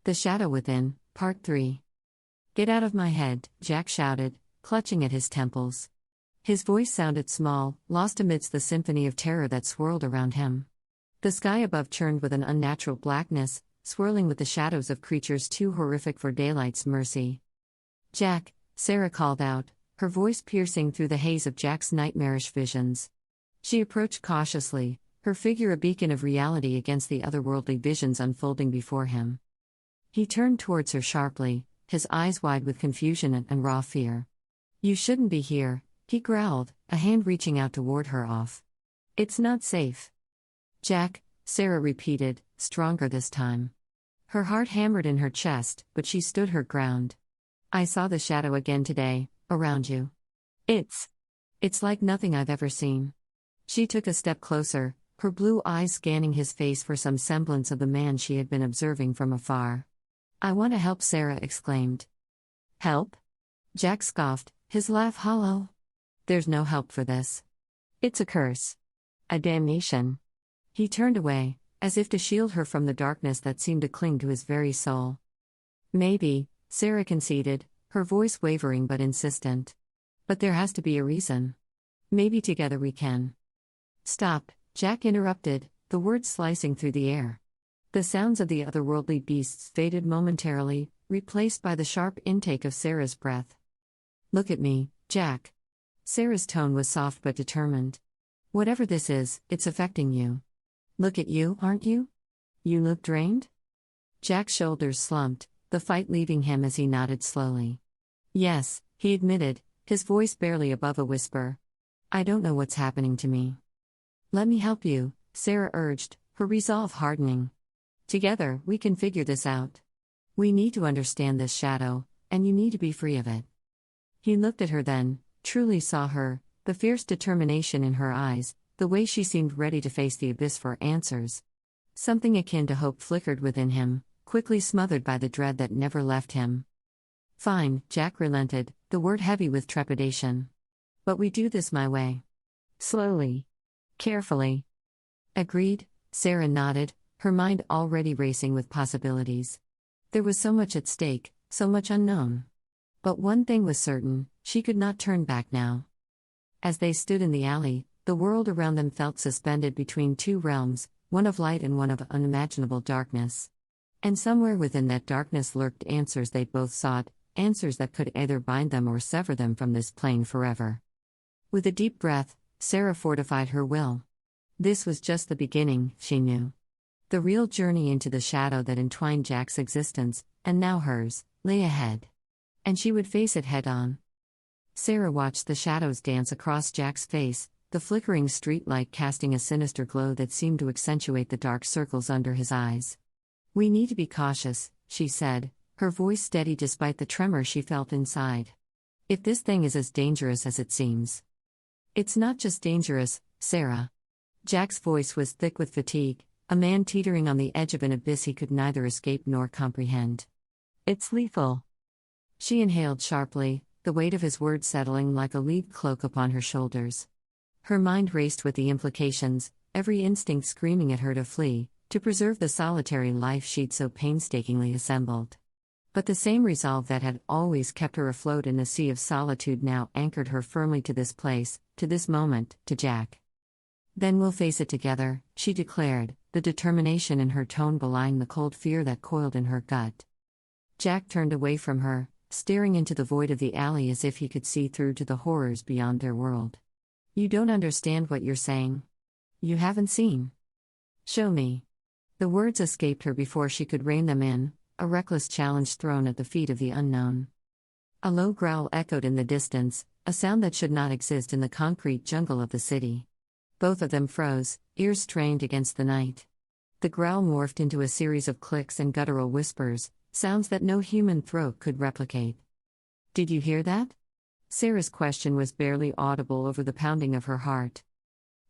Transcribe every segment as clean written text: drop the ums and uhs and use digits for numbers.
The Shadow Within, Part 3. Get out of my head, Jack shouted, clutching at his temples. His voice sounded small, lost amidst the symphony of terror that swirled around him. The sky above churned with an unnatural blackness, swirling with the shadows of creatures too horrific for daylight's mercy. Jack, Sara called out, her voice piercing through the haze of Jack's nightmarish visions. She approached cautiously, her figure a beacon of reality against the otherworldly visions unfolding before him. He turned towards her sharply, his eyes wide with confusion and raw fear. "You shouldn't be here," he growled, a hand reaching out to ward her off. "It's not safe." "Jack," Sara repeated, stronger this time. Her heart hammered in her chest, but she stood her ground. "I saw the shadow again today, around you. It's like nothing I've ever seen." She took a step closer, her blue eyes scanning his face for some semblance of the man she had been observing from afar. "I want to help," Sara exclaimed. "Help?" Jack scoffed, his laugh hollow. "There's no help for this. It's a curse. A damnation." He turned away, as if to shield her from the darkness that seemed to cling to his very soul. "Maybe," Sara conceded, her voice wavering but insistent. "But there has to be a reason. Maybe together we can." "Stop," Jack interrupted, the words slicing through the air. The sounds of the otherworldly beasts faded momentarily, replaced by the sharp intake of Sara's breath. "Look at me, Jack." Sara's tone was soft but determined. "Whatever this is, it's affecting you. Look at you, aren't you? You look drained?" Jack's shoulders slumped, the fight leaving him as he nodded slowly. "Yes," he admitted, his voice barely above a whisper. "I don't know what's happening to me." "Let me help you," Sara urged, her resolve hardening. "Together, we can figure this out. We need to understand this shadow, and you need to be free of it." He looked at her then, truly saw her, the fierce determination in her eyes, the way she seemed ready to face the abyss for answers. Something akin to hope flickered within him, quickly smothered by the dread that never left him. "Fine," Jack relented, the word heavy with trepidation. "But we do this my way. Slowly. Carefully." "Agreed," Sara nodded, her mind already racing with possibilities. There was so much at stake, so much unknown. But one thing was certain, she could not turn back now. As they stood in the alley, the world around them felt suspended between two realms, one of light and one of unimaginable darkness. And somewhere within that darkness lurked answers they both sought, answers that could either bind them or sever them from this plane forever. With a deep breath, Sara fortified her will. This was just the beginning, she knew. The real journey into the shadow that entwined Jack's existence, and now hers, lay ahead. And she would face it head-on. Sara watched the shadows dance across Jack's face, the flickering street light casting a sinister glow that seemed to accentuate the dark circles under his eyes. "We need to be cautious," she said, her voice steady despite the tremor she felt inside. "If this thing is as dangerous as it seems." "It's not just dangerous, Sara." Jack's voice was thick with fatigue, a man teetering on the edge of an abyss he could neither escape nor comprehend. "It's lethal." She inhaled sharply, the weight of his words settling like a lead cloak upon her shoulders. Her mind raced with the implications, every instinct screaming at her to flee, to preserve the solitary life she'd so painstakingly assembled. But the same resolve that had always kept her afloat in a sea of solitude now anchored her firmly to this place, to this moment, to Jack. "Then we'll face it together," she declared, the determination in her tone belying the cold fear that coiled in her gut. Jack turned away from her, staring into the void of the alley as if he could see through to the horrors beyond their world. "You don't understand what you're saying. You haven't seen." "Show me." The words escaped her before she could rein them in, a reckless challenge thrown at the feet of the unknown. A low growl echoed in the distance, a sound that should not exist in the concrete jungle of the city. Both of them froze, ears strained against the night. The growl morphed into a series of clicks and guttural whispers, sounds that no human throat could replicate. "Did you hear that?" Sara's question was barely audible over the pounding of her heart.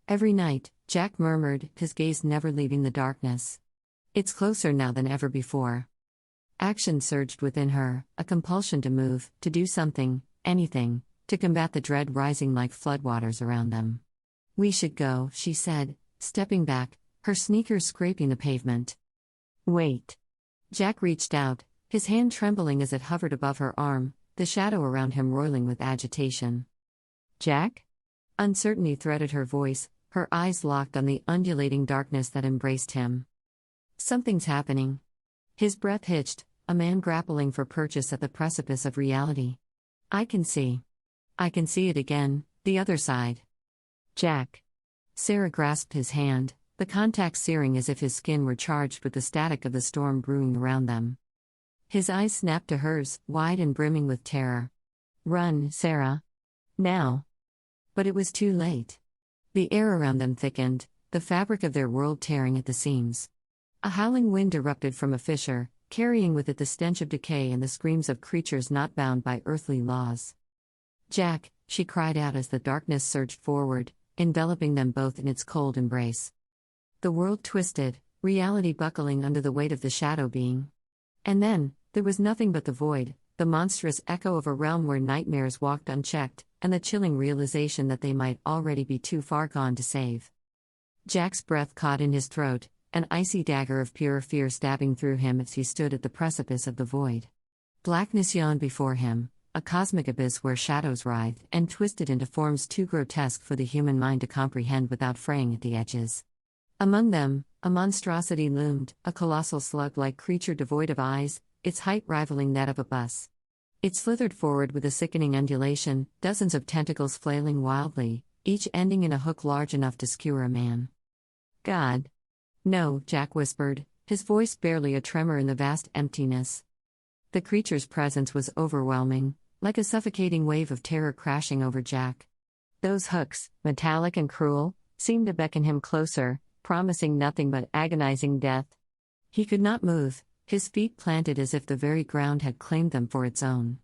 "Every night," Jack murmured, his gaze never leaving the darkness. "It's closer now than ever before." Action surged within her, a compulsion to move, to do something, anything, to combat the dread rising like floodwaters around them. "We should go," she said, stepping back, her sneakers scraping the pavement. "Wait." Jack reached out, his hand trembling as it hovered above her arm, the shadow around him roiling with agitation. Jack? Uncertainty threaded her voice, her eyes locked on the undulating darkness that embraced him. Something's happening. His breath hitched, a man grappling for purchase at the precipice of reality. I can see. I can see it again, the other side. Jack. Sara grasped his hand, the contact searing as if his skin were charged with the static of the storm brewing around them. His eyes snapped to hers, wide and brimming with terror. Run, Sara. Now. But it was too late. The air around them thickened, the fabric of their world tearing at the seams. A howling wind erupted from a fissure, carrying with it the stench of decay and the screams of creatures not bound by earthly laws. Jack, she cried out as the darkness surged forward, enveloping them both in its cold embrace. The world twisted, reality buckling under the weight of the shadow being. And then, there was nothing but the void, the monstrous echo of a realm where nightmares walked unchecked, and the chilling realization that they might already be too far gone to save. Jack's breath caught in his throat, an icy dagger of pure fear stabbing through him as he stood at the precipice of the void. Blackness yawned before him, a cosmic abyss where shadows writhed and twisted into forms too grotesque for the human mind to comprehend without fraying at the edges. Among them, a monstrosity loomed, a colossal slug-like creature devoid of eyes, its height rivaling that of a bus. It slithered forward with a sickening undulation, dozens of tentacles flailing wildly, each ending in a hook large enough to skewer a man. God. No, Jack whispered, his voice barely a tremor in the vast emptiness. The creature's presence was overwhelming, like a suffocating wave of terror crashing over Jack. Those hooks, metallic and cruel, seemed to beckon him closer, promising nothing but agonizing death. He could not move, his feet planted as if the very ground had claimed them for its own.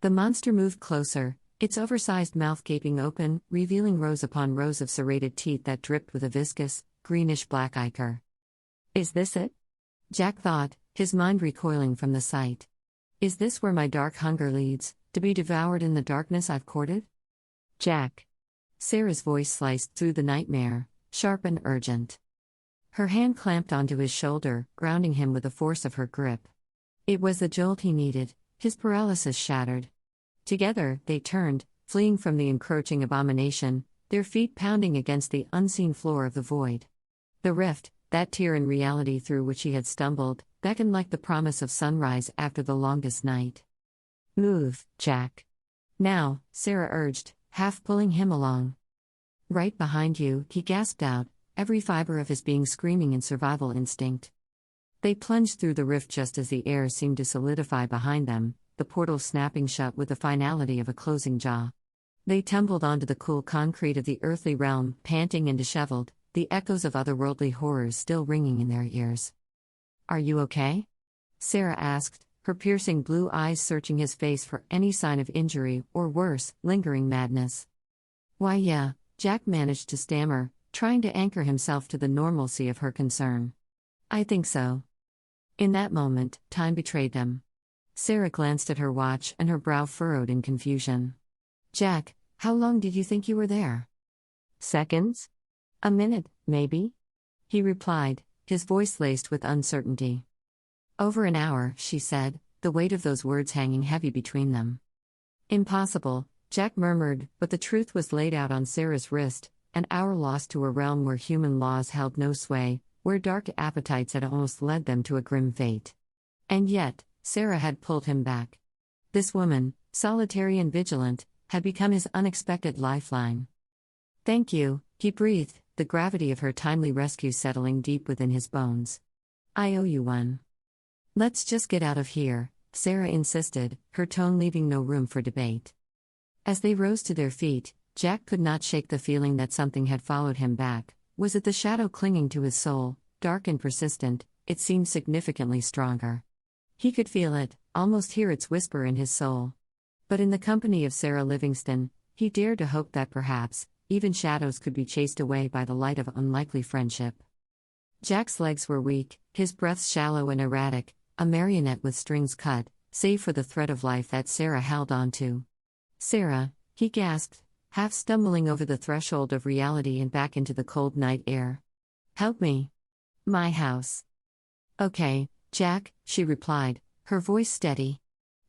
The monster moved closer, its oversized mouth gaping open, revealing rows upon rows of serrated teeth that dripped with a viscous, greenish-black ichor. Is this it? Jack thought, his mind recoiling from the sight. Is this where my dark hunger leads, to be devoured in the darkness I've courted? Jack. Sara's voice sliced through the nightmare, sharp and urgent. Her hand clamped onto his shoulder, grounding him with the force of her grip. It was the jolt he needed, his paralysis shattered. Together, they turned, fleeing from the encroaching abomination, their feet pounding against the unseen floor of the void. The rift, that tear in reality through which he had stumbled, beckoned like the promise of sunrise after the longest night. Move, Jack. Now, Sara urged, half pulling him along. Right behind you, he gasped out, every fiber of his being screaming in survival instinct. They plunged through the rift just as the air seemed to solidify behind them, the portal snapping shut with the finality of a closing jaw. They tumbled onto the cool concrete of the earthly realm, panting and disheveled, the echoes of otherworldly horrors still ringing in their ears. Are you okay? Sara asked, her piercing blue eyes searching his face for any sign of injury or worse, lingering madness. Why yeah, Jack managed to stammer, trying to anchor himself to the normalcy of her concern. I think so. In that moment, time betrayed them. Sara glanced at her watch and her brow furrowed in confusion. Jack, how long did you think you were there? Seconds? A minute, maybe? He replied, his voice laced with uncertainty. Over an hour, she said, the weight of those words hanging heavy between them. Impossible, Jack murmured, but the truth was laid out on Sara's wrist, an hour lost to a realm where human laws held no sway, where dark appetites had almost led them to a grim fate. And yet, Sara had pulled him back. This woman, solitary and vigilant, had become his unexpected lifeline. Thank you, he breathed, the gravity of her timely rescue settling deep within his bones. I owe you one. Let's just get out of here, Sara insisted, her tone leaving no room for debate. As they rose to their feet, Jack could not shake the feeling that something had followed him back. Was it the shadow clinging to his soul, dark and persistent? It seemed significantly stronger. He could feel it, almost hear its whisper in his soul. But in the company of Sara Livingston, he dared to hope that perhaps, even shadows could be chased away by the light of unlikely friendship. Jack's legs were weak, his breath shallow and erratic, a marionette with strings cut, save for the thread of life that Sara held on to. Sara, he gasped, half stumbling over the threshold of reality and back into the cold night air. Help me. My house. Okay, Jack, she replied, her voice steady.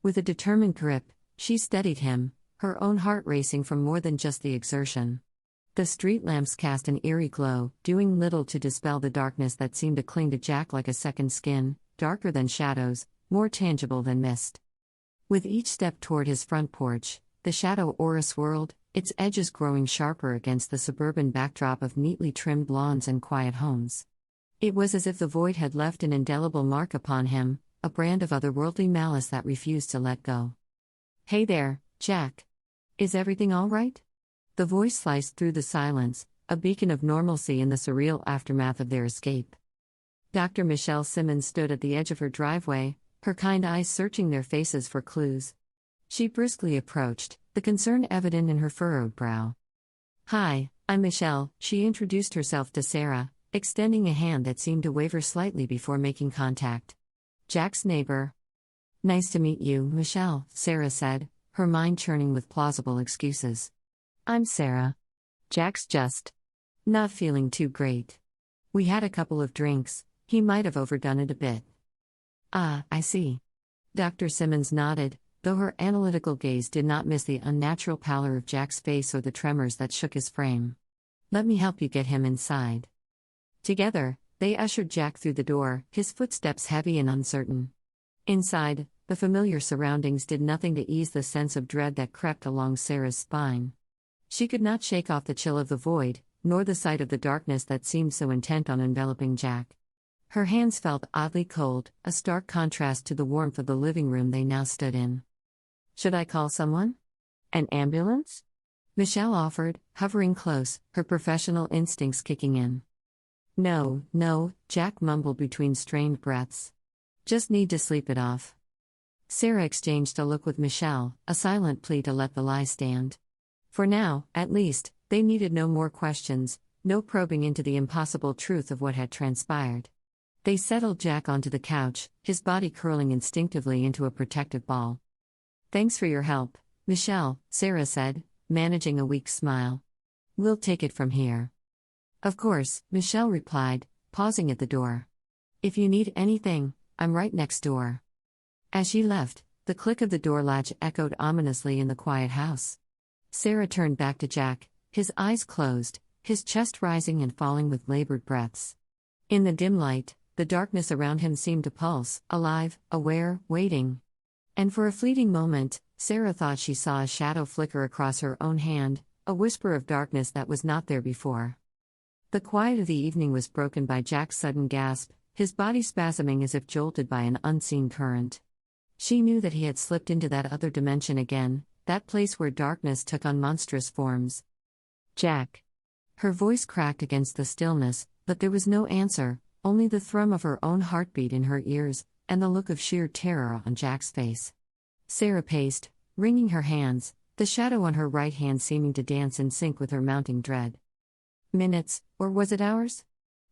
With a determined grip, she steadied him, her own heart racing from more than just the exertion. The street lamps cast an eerie glow, doing little to dispel the darkness that seemed to cling to Jack like a second skin, darker than shadows, more tangible than mist. With each step toward his front porch, the shadow aura swirled, its edges growing sharper against the suburban backdrop of neatly trimmed lawns and quiet homes. It was as if the void had left an indelible mark upon him, a brand of otherworldly malice that refused to let go. "Hey there, Jack. Is everything all right?" The voice sliced through the silence, a beacon of normalcy in the surreal aftermath of their escape. Dr. Michelle Simmons stood at the edge of her driveway, her kind eyes searching their faces for clues. She briskly approached, the concern evident in her furrowed brow. "Hi, I'm Michelle," she introduced herself to Sara, extending a hand that seemed to waver slightly before making contact. "Jack's neighbor." "Nice to meet you, Michelle," Sara said, her mind churning with plausible excuses. "I'm Sara. Jack's just not feeling too great. We had a couple of drinks, he might have overdone it a bit." "Ah, I see." Dr. Simmons nodded, though her analytical gaze did not miss the unnatural pallor of Jack's face or the tremors that shook his frame. "Let me help you get him inside." Together, they ushered Jack through the door, his footsteps heavy and uncertain. Inside, the familiar surroundings did nothing to ease the sense of dread that crept along Sara's spine. She could not shake off the chill of the void, nor the sight of the darkness that seemed so intent on enveloping Jack. Her hands felt oddly cold, a stark contrast to the warmth of the living room they now stood in. "Should I call someone? An ambulance?" Michelle offered, hovering close, her professional instincts kicking in. No, Jack mumbled between strained breaths. "Just need to sleep it off." Sara exchanged a look with Michelle, a silent plea to let the lie stand. For now, at least, they needed no more questions, no probing into the impossible truth of what had transpired. They settled Jack onto the couch, his body curling instinctively into a protective ball. "Thanks for your help, Michelle," Sara said, managing a weak smile. "We'll take it from here." "Of course," Michelle replied, pausing at the door. "If you need anything, I'm right next door." As she left, the click of the door latch echoed ominously in the quiet house. Sara turned back to Jack, his eyes closed, his chest rising and falling with labored breaths. In the dim light, the darkness around him seemed to pulse, alive, aware, waiting. And for a fleeting moment, Sara thought she saw a shadow flicker across her own hand, a whisper of darkness that was not there before. The quiet of the evening was broken by Jack's sudden gasp, his body spasming as if jolted by an unseen current. She knew that he had slipped into that other dimension again, that place where darkness took on monstrous forms. "Jack." Her voice cracked against the stillness, but there was no answer, only the thrum of her own heartbeat in her ears, and the look of sheer terror on Jack's face. Sara paced, wringing her hands, the shadow on her right hand seeming to dance in sync with her mounting dread. Minutes, or was it hours?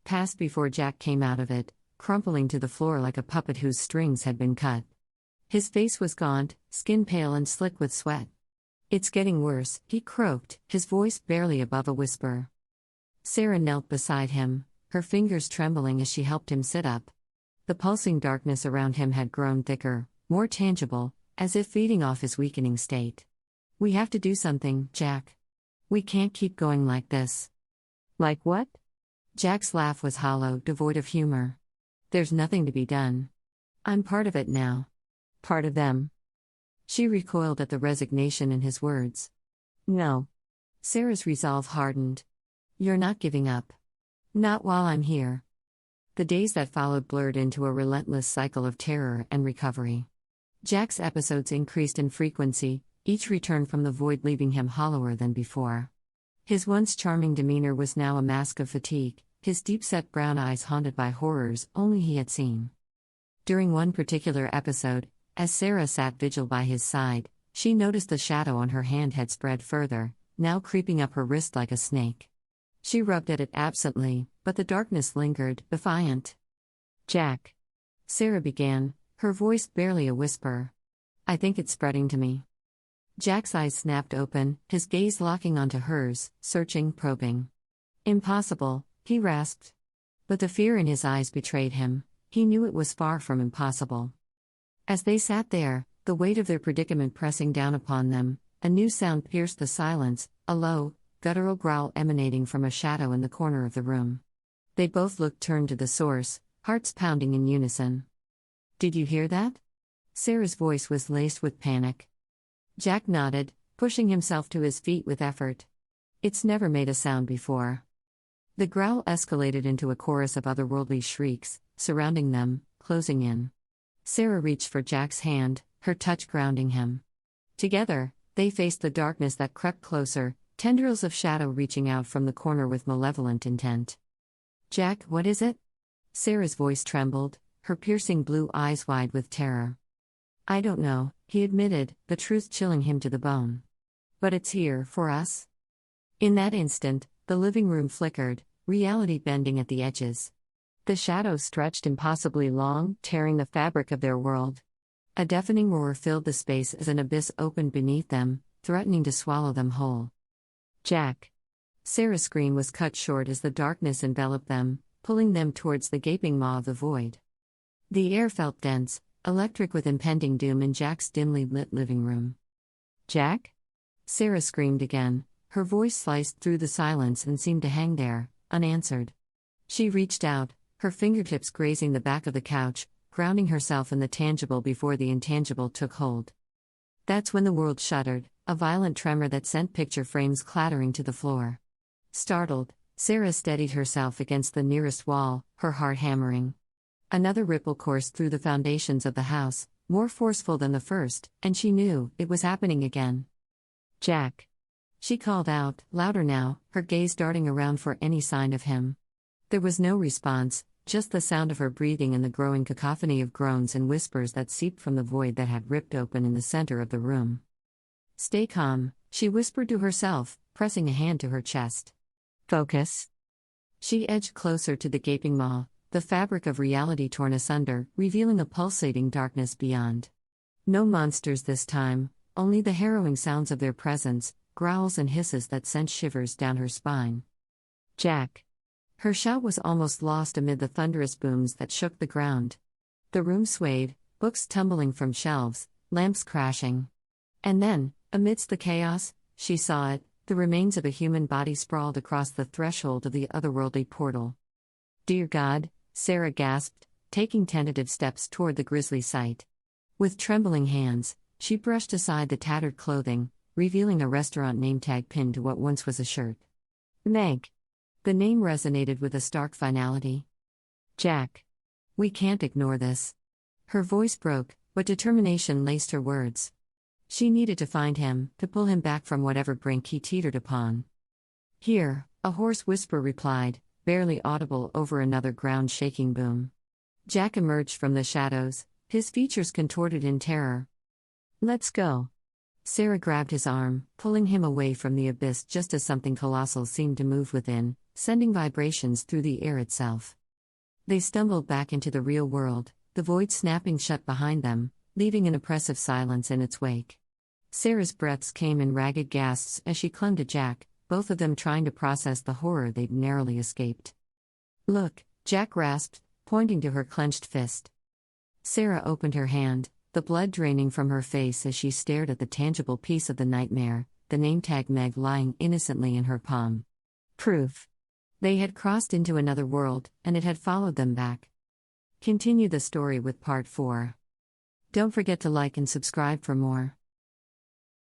Passed before Jack came out of it, crumpling to the floor like a puppet whose strings had been cut. His face was gaunt, skin pale and slick with sweat. "It's getting worse," he croaked, his voice barely above a whisper. Sara knelt beside him, her fingers trembling as she helped him sit up. The pulsing darkness around him had grown thicker, more tangible, as if feeding off his weakening state. "We have to do something, Jack. We can't keep going like this." "Like what?" Jack's laugh was hollow, devoid of humor. "There's nothing to be done. I'm part of it now. Part of them." She recoiled at the resignation in his words. "No." Sara's resolve hardened. "You're not giving up. Not while I'm here." The days that followed blurred into a relentless cycle of terror and recovery. Jack's episodes increased in frequency, each return from the void leaving him hollower than before. His once charming demeanor was now a mask of fatigue, his deep-set brown eyes haunted by horrors only he had seen. During one particular episode, as Sara sat vigil by his side, she noticed the shadow on her hand had spread further, now creeping up her wrist like a snake. She rubbed at it absently, but the darkness lingered, defiant. "Jack," Sara began, her voice barely a whisper. "I think it's spreading to me." Jack's eyes snapped open, his gaze locking onto hers, searching, probing. "Impossible," he rasped. But the fear in his eyes betrayed him. he knew it was far from impossible. As they sat there, the weight of their predicament pressing down upon them, a new sound pierced the silence, a low, guttural growl emanating from a shadow in the corner of the room. They both turned to the source, hearts pounding in unison. "Did you hear that?" Sara's voice was laced with panic. Jack nodded, pushing himself to his feet with effort. "It's never made a sound before." The growl escalated into a chorus of otherworldly shrieks, surrounding them, closing in. Sara reached for Jack's hand, her touch grounding him. Together, they faced the darkness that crept closer, tendrils of shadow reaching out from the corner with malevolent intent. "Jack, what is it?" Sara's voice trembled, her piercing blue eyes wide with terror. "I don't know," he admitted, the truth chilling him to the bone. "But it's here, for us." In that instant, the living room flickered, reality bending at the edges. The shadows stretched impossibly long, tearing the fabric of their world. A deafening roar filled the space as an abyss opened beneath them, threatening to swallow them whole. "Jack!" Sara's scream was cut short as the darkness enveloped them, pulling them towards the gaping maw of the void. The air felt dense, electric with impending doom in Jack's dimly lit living room. "Jack?" Sara screamed again, her voice sliced through the silence and seemed to hang there, unanswered. She reached out, her fingertips grazing the back of the couch, grounding herself in the tangible before the intangible took hold. That's when the world shuddered, a violent tremor that sent picture frames clattering to the floor. Startled, Sara steadied herself against the nearest wall, her heart hammering. Another ripple coursed through the foundations of the house, more forceful than the first, and she knew it was happening again. "Jack!" She called out, louder now, her gaze darting around for any sign of him. There was no response, just the sound of her breathing and the growing cacophony of groans and whispers that seeped from the void that had ripped open in the center of the room. "Stay calm," she whispered to herself, pressing a hand to her chest. "Focus." She edged closer to the gaping maw, the fabric of reality torn asunder, revealing a pulsating darkness beyond. No monsters this time, only the harrowing sounds of their presence, growls and hisses that sent shivers down her spine. "Jack!" Her shout was almost lost amid the thunderous booms that shook the ground. The room swayed, books tumbling from shelves, lamps crashing. And then, amidst the chaos, she saw it, the remains of a human body sprawled across the threshold of the otherworldly portal. "Dear God," Sara gasped, taking tentative steps toward the grisly sight. With trembling hands, she brushed aside the tattered clothing, revealing a restaurant name tag pinned to what once was a shirt. "Meg." The name resonated with a stark finality. "Jack. We can't ignore this." Her voice broke, but determination laced her words. She needed to find him, to pull him back from whatever brink he teetered upon. "Here," a hoarse whisper replied, barely audible over another ground-shaking boom. Jack emerged from the shadows, his features contorted in terror. "Let's go." Sara grabbed his arm, pulling him away from the abyss just as something colossal seemed to move within, sending vibrations through the air itself. They stumbled back into the real world, the void snapping shut behind them, leaving an oppressive silence in its wake. Sara's breaths came in ragged gasps as she clung to Jack, both of them trying to process the horror they'd narrowly escaped. "Look," Jack rasped, pointing to her clenched fist. Sara opened her hand, the blood draining from her face as she stared at the tangible piece of the nightmare, the name tag Meg lying innocently in her palm. Proof. They had crossed into another world, and it had followed them back. Continue the story with Part 4. Don't forget to like and subscribe for more.